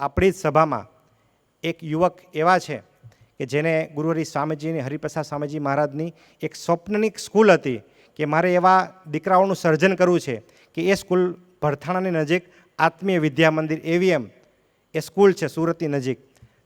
આપણી જ સભામાં એક યુવક એવા છે કે જેને ગુરુહરિ સ્વામીજીની હરિપ્રસાદ સ્વામીજી મહારાજની એક સ્વપ્નની સ્કૂલ હતી કે મારે એવા દીકરાઓનું સર્જન કરવું છે કે એ સ્કૂલ ભરથાણાની નજીક આત્મીય વિદ્યા મંદિર AVM એ સ્કૂલ છે સુરતની નજીક.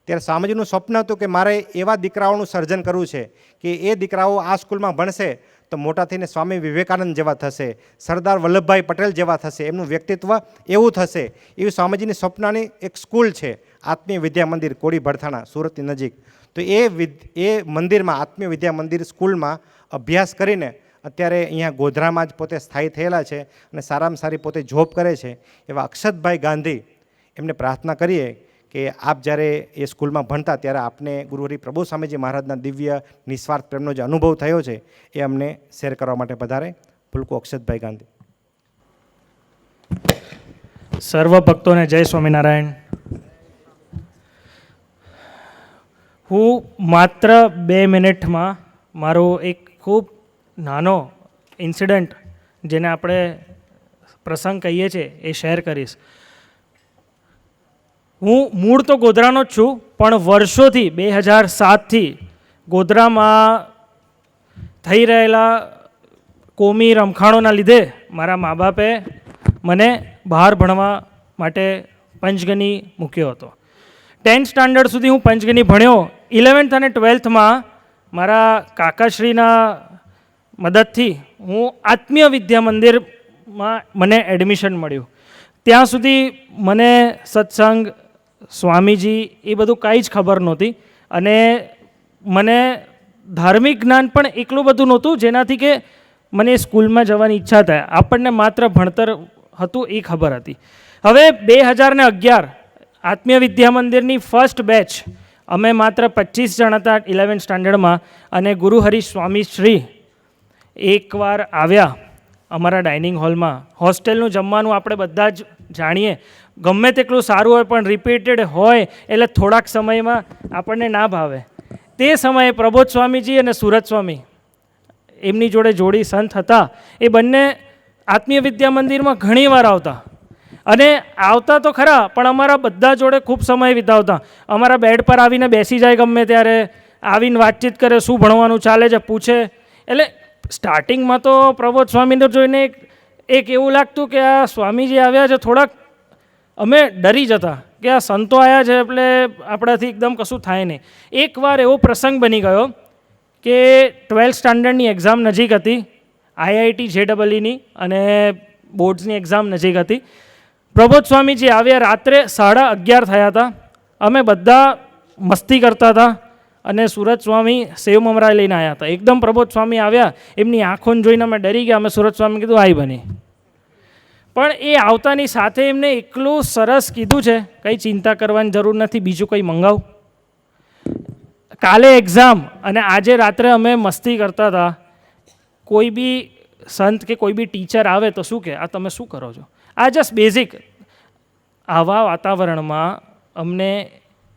ત્યારે સ્વામીજીનું સ્વપ્ન હતું કે મારે એવા દીકરાઓનું સર્જન કરવું છે કે એ દીકરાઓ આ સ્કૂલમાં ભણશે તો મોટા થઈને સ્વામી વિવેકાનંદ જેવા થશે, સરદાર વલ્લભભાઈ પટેલ જેવા થશે, એમનું વ્યક્તિત્વ એવું થશે. એવી સ્વામીજીની સ્વપ્નની એક સ્કૂલ છે આત્મીય વિદ્યા મંદિર કોડી ભરથાણા સુરતની નજીક. તો એ મંદિરમાં આત્મીય વિદ્યા મંદિર સ્કૂલમાં અભ્યાસ કરીને અત્યારે અહીંયા ગોધરામાં જ પોતે સ્થાયી થયેલા છે અને સારામાં સારી પોતે જોબ કરે છે એવા અક્ષતભાઈ ગાંધી એમને પ્રાર્થના કરીએ કે આપ જ્યારે એ સ્કૂલમાં ભણતા ત્યારે આપને ગુરુહરિ પ્રભુ સ્વામીજી મહારાજના દિવ્ય નિસ્વાર્થ પ્રેમનો જે અનુભવ થયો છે એ અમને શેર કરવા માટે પધારે. પુલકો અક્ષતભાઈ ગાંધી. સર્વ ભક્તોને જય સ્વામિનારાયણ. હું માત્ર 2 મિનિટમાં મારો એક ખૂબ નાનો ઇન્સિડન્ટ જેને આપણે પ્રસંગ કહીએ છીએ એ શેર કરીશ. હું મૂળ તો ગોધરાનો જ છું, પણ વર્ષોથી 2007થી ગોધરામાં થઈ રહેલા કોમી રમખાણોના લીધે મારા મા બાપે મને બહાર ભણવા માટે પંચગની મૂક્યો હતો. 10th સ્ટાન્ડર્ડ સુધી હું પંચગની ભણ્યો. 11th અને 12thમાં મારા કાકાશ્રીના મદદથી હું આત્મીય વિદ્યા મંદિરમાં મને એડમિશન મળ્યું. ત્યાં સુધી મને સત્સંગ, સ્વામીજી એ બધું કાંઈ જ ખબર નહોતી અને મને ધાર્મિક જ્ઞાન પણ એટલું બધું નહોતું જેનાથી કે મને સ્કૂલમાં જવાની ઈચ્છા થાય. આપણને માત્ર ભણતર હતું એ ખબર હતી. હવે 2011 આત્મીય વિદ્યા મંદિરની ફર્સ્ટ બેચ અમે માત્ર 25 જણ હતા 11th સ્ટાન્ડર્ડમાં અને ગુરુહરિ સ્વામી શ્રી એકવાર આવ્યા અમારા ડાઇનિંગ હોલમાં. હોસ્ટેલનું જમવાનું આપણે બધા જ જાણીએ ગમે તેટલું સારું હોય પણ રિપીટેડ હોય એટલે થોડાક સમયમાં આપણને ના ભાવે. તે સમયે પ્રબોધ સ્વામીજી અને સુરત સ્વામી એમની જોડે જોડી સંત હતા. એ બંને આત્મીય વિદ્યા મંદિરમાં ઘણીવાર આવતા અને આવતા તો ખરા પણ અમારા બધા જોડે ખૂબ સમય વિતાવતા. અમારા બેડ પર આવીને બેસી જાય ગમે ત્યારે, આવીને વાતચીત કરે, શું ભણવાનું ચાલે છે પૂછે. એટલે સ્ટાર્ટિંગમાં તો પ્રબોધ સ્વામીને જોઈને એક એવું લાગતું કે આ સ્વામીજી આવ્યા છે, થોડાક અમે ડરી જતા કે આ સંતો આવ્યા છે એટલે આપણાથી એકદમ કશું થાય નહીં. એકવાર એવો પ્રસંગ બની ગયો કે 12th સ્ટાન્ડર્ડની એક્ઝામ નજીક હતી, IIT JEEની અને બોર્ડ્સની એક્ઝામ નજીક હતી. પ્રબોધ સ્વામીજી આવ્યા, રાત્રે 11:30 થયા હતા. અમે બધા મસ્તી કરતા હતા અને સુરત સ્વામી સેવ મમરા લઈને આવ્યા હતા. એકદમ પ્રબોધ સ્વામી આવ્યા, એમની આંખોને જોઈને અમે ડરી ગયા. અમે સુરત સ્વામી કીધું આઈ બની. પણ એ આવતાની સાથે એમને એટલું સરસ કીધું છે, કંઈ ચિંતા કરવાની જરૂર નથી, બીજું કંઈ મંગાવ. કાલે એક્ઝામ અને આજે રાત્રે અમે મસ્તી કરતા હતા. કોઈ બી સંત કે કોઈ બી ટીચર આવે તો શું કે આ તમે શું કરો છો? આ જસ્ટ બેઝિક. આવા વાતાવરણમાં અમને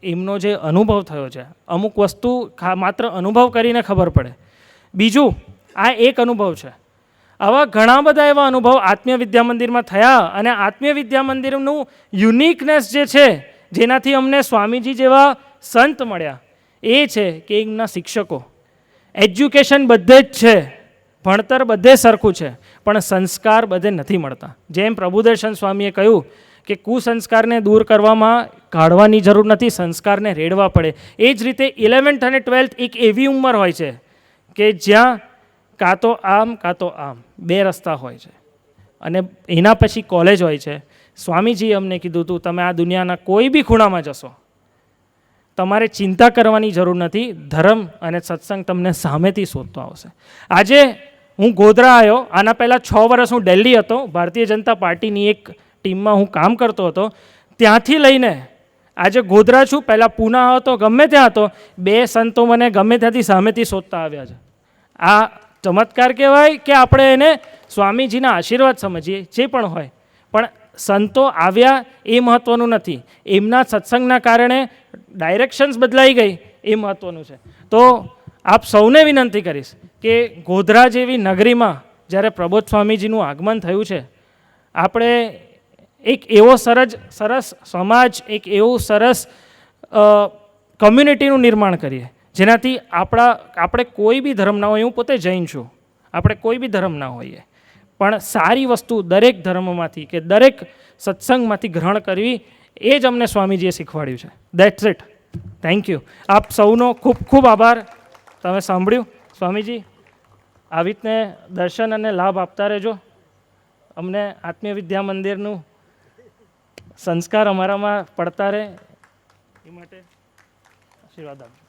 એમનો જે અનુભવ થયો છે, અમુક વસ્તુ માત્ર અનુભવ કરીને ખબર પડે. બીજું આ એક અનુભવ છે. આવા ઘણા બધા એવા અનુભવ આત્મીય વિદ્યા મંદિરમાં થયા અને આત્મીય વિદ્યા મંદિરનું યુનિકનેસ જે છે જેનાથી અમને સ્વામીજી જેવા સંત મળ્યા એ છે કે એમના શિક્ષકો. એજ્યુકેશન બધે જ છે, ભણતર બધે સરખું છે, પણ સંસ્કાર બધે નથી મળતા. જેમ પ્રભુદર્શન સ્વામીએ કહ્યું કે કુસંસ્કારને દૂર કરવામાં કાઢવાની જરૂર નથી, સંસ્કારને રેડવા પડે. એ જ રીતે 11th અને 12th એક એવી ઉંમર હોય છે કે જ્યાં કાં તો આમ બે રસ્તા હોય છે અને એના પછી કોલેજ હોય છે. સ્વામીજીએ અમને કીધું હતું તમે આ દુનિયાના કોઈ બી ખૂણામાં જશો, તમારે ચિંતા કરવાની જરૂર નથી, ધર્મ અને સત્સંગ તમને સામેથી શોધતો આવશે. આજે હું ગોધરા આવ્યો, આના પહેલાં 6 વર્ષ હું દિલ્હી હતો, ભારતીય જનતા પાર્ટીની એક ટીમમાં હું કામ કરતો હતો. ત્યાંથી લઈને આજે ગોધરા છું, પહેલાં પૂના હતો, ગમે ત્યાં હતો, 2 સંતો મને ગમે ત્યાંથી સામેથી શોધતા આવ્યા છે. આ ચમત્કાર કહેવાય કે આપણે એને સ્વામીજીના આશીર્વાદ સમજીએ, જે પણ હોય. પણ સંતો આવ્યા એ મહત્ત્વનું નથી, એમના સત્સંગના કારણે ડાયરેક્શન્સ બદલાઈ ગઈ એ મહત્ત્વનું છે. તો આપ સૌને વિનંતી કરીશ કે ગોધરા જેવી નગરીમાં જ્યારે પ્રબોધ સ્વામીજીનું આગમન થયું છે, આપણે એક એવો સરસ સમાજ, એક એવું સરસ કમ્યુનિટીનું નિર્માણ કરીએ જેનાથી આપણે કોઈ બી ધર્મ ના હોય. હું પોતે જૈન છું, આપણે કોઈ બી ધર્મ ના હોઈએ, પણ સારી વસ્તુ દરેક ધર્મમાંથી કે દરેક સત્સંગમાંથી ગ્રહણ કરવી, એ જ અમને સ્વામીજીએ શીખવાડ્યું છે. That's it. Thank you. આપ સૌનો ખૂબ ખૂબ આભાર. તમે સાંભળ્યું. સ્વામીજી આવી રીતને દર્શન અને લાભ આપતા રહેજો. અમને આત્મીય વિદ્યા મંદિરનું સંસ્કાર અમારામાં પડતા રહે એ માટે આશીર્વાદ આપજો.